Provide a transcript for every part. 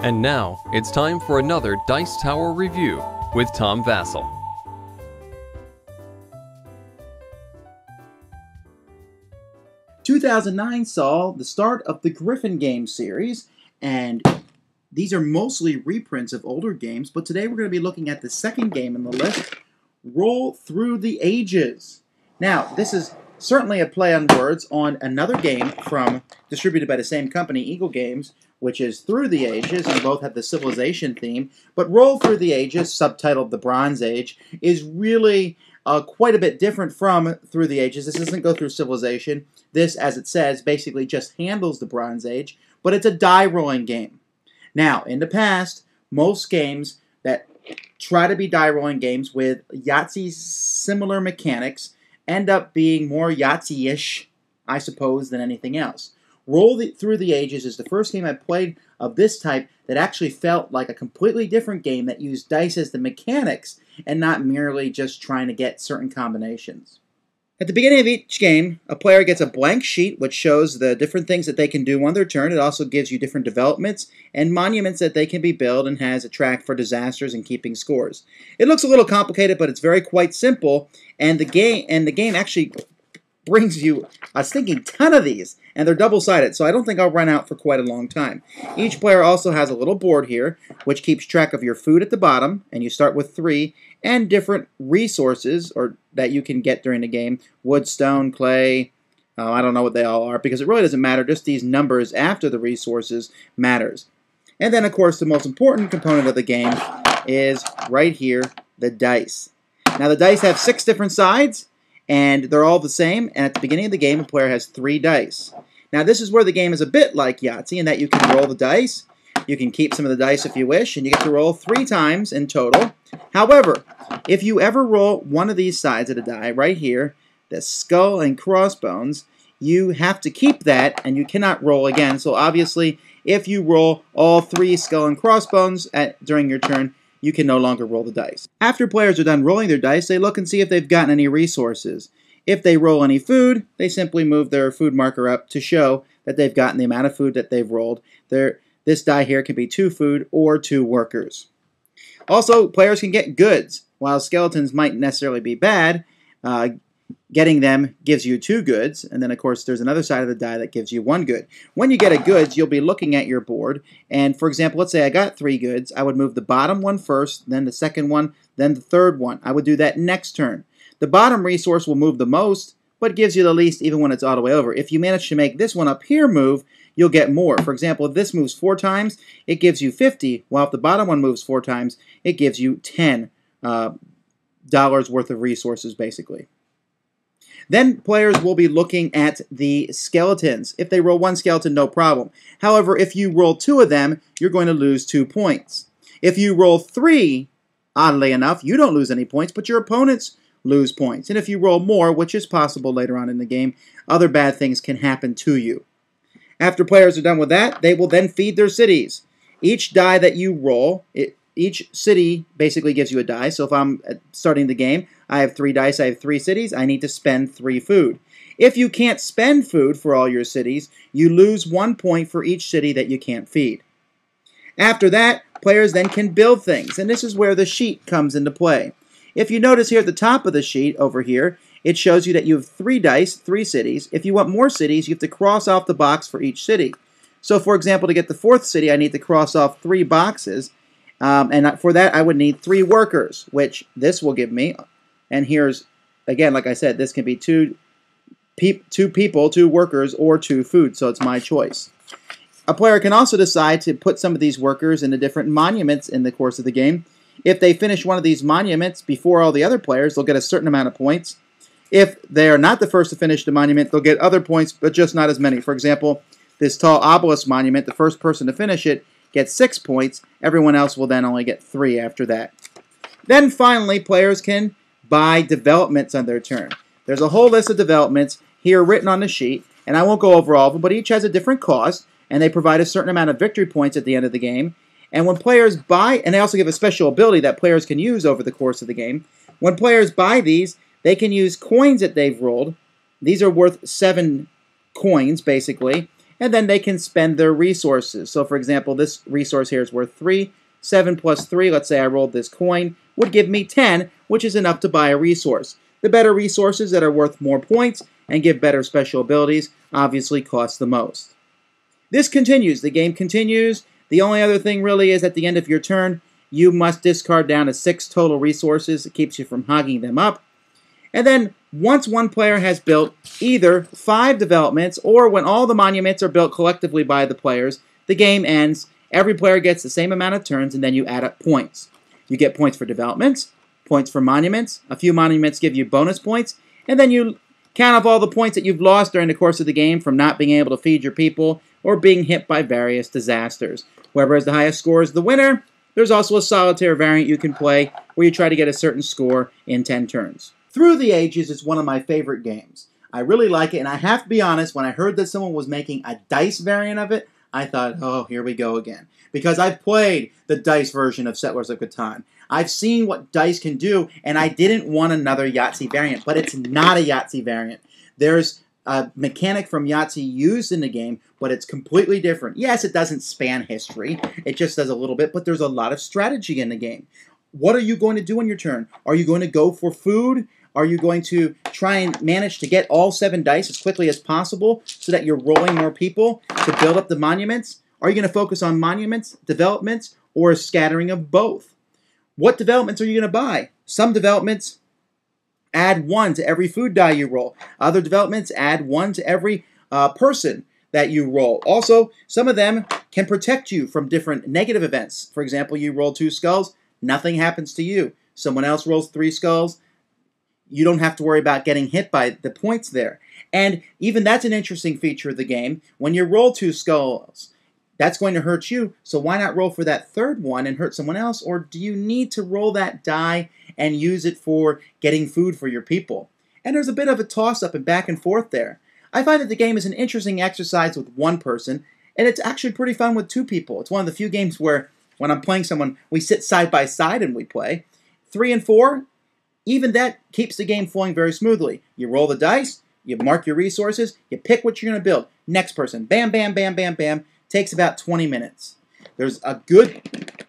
And now, it's time for another Dice Tower review with Tom Vasel. "2009 saw the start of the Griffin Game series, and these are mostly reprints of older games, but today we're going to be looking at the second game in the list, Roll Through the Ages. Now, this is certainly a play on words on another game distributed by the same company, Eagle Games, which is Through the Ages, and both have the Civilization theme. But Roll Through the Ages, subtitled The Bronze Age, is really quite a bit different from Through the Ages. This doesn't go through Civilization. This, as it says, basically just handles the Bronze Age, but it's a die-rolling game. Now, in the past, most games that try to be die-rolling games with Yahtzee-similar mechanics end up being more Yahtzee-ish, I suppose, than anything else. Through the Ages is the first game I played of this type that actually felt like a completely different game that used dice as the mechanics and not merely just trying to get certain combinations. At the beginning of each game, a player gets a blank sheet which shows the different things that they can do on their turn. It also gives you different developments and monuments that they can be built, and has a track for disasters and keeping scores. It looks a little complicated, but it's quite simple, and the game actually brings you a stinking ton of these, and they're double-sided, so I don't think I'll run out for quite a long time. Each player also has a little board here, which keeps track of your food at the bottom, and you start with 3, and different resources that you can get during the game. Wood, stone, clay, I don't know what they all are, because it really doesn't matter, just these numbers after the resources matters. And then, of course, the most important component of the game is right here, the dice. Now, the dice have 6 different sides, and they're all the same, and at the beginning of the game, a player has 3 dice. Now, this is where the game is a bit like Yahtzee, in that you can roll the dice, you can keep some of the dice if you wish, and you get to roll 3 times in total. However, if you ever roll one of these sides of the die, right here, the skull and crossbones, you have to keep that, and you cannot roll again. So obviously, if you roll all 3 skull and crossbones during your turn, you can no longer roll the dice. After players are done rolling their dice, they look and see if they've gotten any resources. If they roll any food, they simply move their food marker up to show that they've gotten the amount of food that they've rolled. This die here can be 2 food or 2 workers. Also, players can get goods. While skeletons might necessarily be bad, getting them gives you 2 goods, and then of course there's another side of the die that gives you 1 good. When you get a goods, you'll be looking at your board, and for example, let's say I got 3 goods. I would move the bottom one first, then the second one, then the third one. I would do that next turn. The bottom resource will move the most, but gives you the least even when it's all the way over. If you manage to make this one up here move, you'll get more. For example, if this moves 4 times, it gives you 50, while if the bottom one moves 4 times, it gives you $10 worth of resources, basically. Then players will be looking at the skeletons. If they roll 1 skeleton, no problem. However, if you roll 2 of them, you're going to lose 2 points. If you roll 3, oddly enough, you don't lose any points, but your opponents lose points. And if you roll more, which is possible later on in the game, other bad things can happen to you. After players are done with that, they will then feed their cities. Each die that you roll, each city basically gives you a die. So if I'm starting the game, I have 3 dice, I have 3 cities, I need to spend 3 food. If you can't spend food for all your cities, you lose 1 point for each city that you can't feed. After that, players then can build things, and this is where the sheet comes into play. If you notice here at the top of the sheet over here, it shows you that you have 3 dice, 3 cities. If you want more cities, you have to cross off the box for each city. So for example, to get the 4th city, I need to cross off 3 boxes. And for that, I would need 3 workers, which this will give me. And here's, again, like I said, this can be 2 people, 2 workers, or 2 food, so it's my choice. A player can also decide to put some of these workers into different monuments in the course of the game. If they finish one of these monuments before all the other players, they'll get a certain amount of points. If they are not the first to finish the monument, they'll get other points, but just not as many. For example, this tall obelisk monument, the first person to finish it gets 6 points. Everyone else will then only get 3 after that. Then finally, players can buy developments on their turn. There's a whole list of developments here written on the sheet, and I won't go over all of them, but each has a different cost, and they provide a certain amount of victory points at the end of the game. And when players buy, and they also give a special ability that players can use over the course of the game. When players buy these, they can use coins that they've rolled. These are worth 7 coins, basically. and then they can spend their resources. So for example, this resource here is worth 3. 7 plus 3, let's say I rolled this coin, would give me 10, which is enough to buy a resource. The better resources that are worth more points and give better special abilities obviously cost the most. This continues. The game continues. The only other thing really is at the end of your turn, you must discard down to 6 total resources. It keeps you from hogging them up. And then once one player has built either 5 developments or when all the monuments are built collectively by the players, the game ends. Every player gets the same amount of turns and then you add up points. You get points for developments, points for monuments. A few monuments give you bonus points. And then you count off all the points that you've lost during the course of the game from not being able to feed your people or being hit by various disasters. Whoever has the highest score is the winner. There's also a solitaire variant you can play where you try to get a certain score in 10 turns. Through the Ages is one of my favorite games. I really like it, and I have to be honest, when I heard that someone was making a dice variant of it, I thought, oh, here we go again. Because I've played the dice version of Settlers of Catan. I've seen what dice can do, and I didn't want another Yahtzee variant, but it's not a Yahtzee variant. There's a mechanic from Yahtzee used in the game, but it's completely different. Yes, it doesn't span history. It just does a little bit, but there's a lot of strategy in the game. What are you going to do on your turn? Are you going to go for food? Are you going to try and manage to get all 7 dice as quickly as possible so that you're rolling more people to build up the monuments? Are you going to focus on monuments, developments, or a scattering of both? What developments are you going to buy? Some developments add 1 to every food die you roll. Other developments add 1 to every person that you roll. Also, some of them can protect you from different negative events. For example, you roll 2 skulls, nothing happens to you. Someone else rolls 3 skulls, you don't have to worry about getting hit by the points there. And even that's an interesting feature of the game. When you roll 2 skulls, that's going to hurt you, so why not roll for that third one and hurt someone else? Or do you need to roll that die and use it for getting food for your people? And there's a bit of a toss-up and back and forth there. I find that the game is an interesting exercise with one person, and it's actually pretty fun with 2 people. It's one of the few games where, when I'm playing someone, we sit side by side and we play. 3 and 4, even that keeps the game flowing very smoothly. You roll the dice, you mark your resources, you pick what you're going to build. Next person, bam, bam, bam, bam, bam. Takes about 20 minutes. There's a good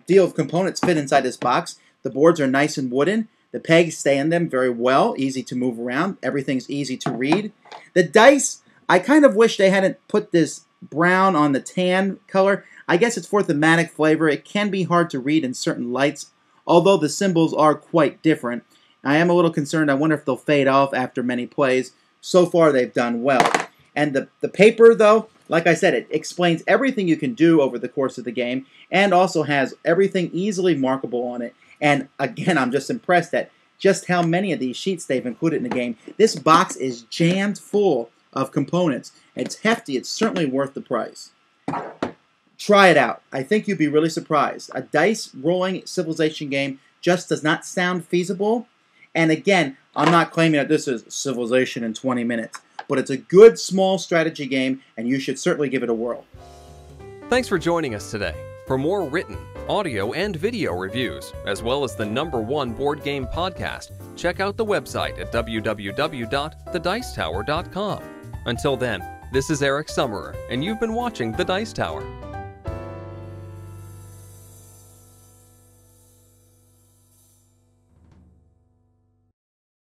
deal of components fit inside this box. The boards are nice and wooden. The pegs stay in them very well, easy to move around. Everything's easy to read. The dice, I kind of wish they hadn't put this brown on the tan color. I guess it's for thematic flavor. It can be hard to read in certain lights, although the symbols are quite different. I am a little concerned. I wonder if they'll fade off after many plays. So far, they've done well. And the paper, though, like I said, it explains everything you can do over the course of the game and also has everything easily markable on it. And again, I'm just impressed at just how many of these sheets they've included in the game. This box is jammed full of components. It's hefty. It's certainly worth the price. Try it out. I think you'd be really surprised. A dice rolling Civilization game just does not sound feasible. And again, I'm not claiming that this is Civilization in 20 minutes. But it's a good, small strategy game, and you should certainly give it a whirl. Thanks for joining us today. For more written, audio, and video reviews, as well as the #1 board game podcast, check out the website at www.thedicetower.com. Until then, this is Eric Summerer, and you've been watching The Dice Tower.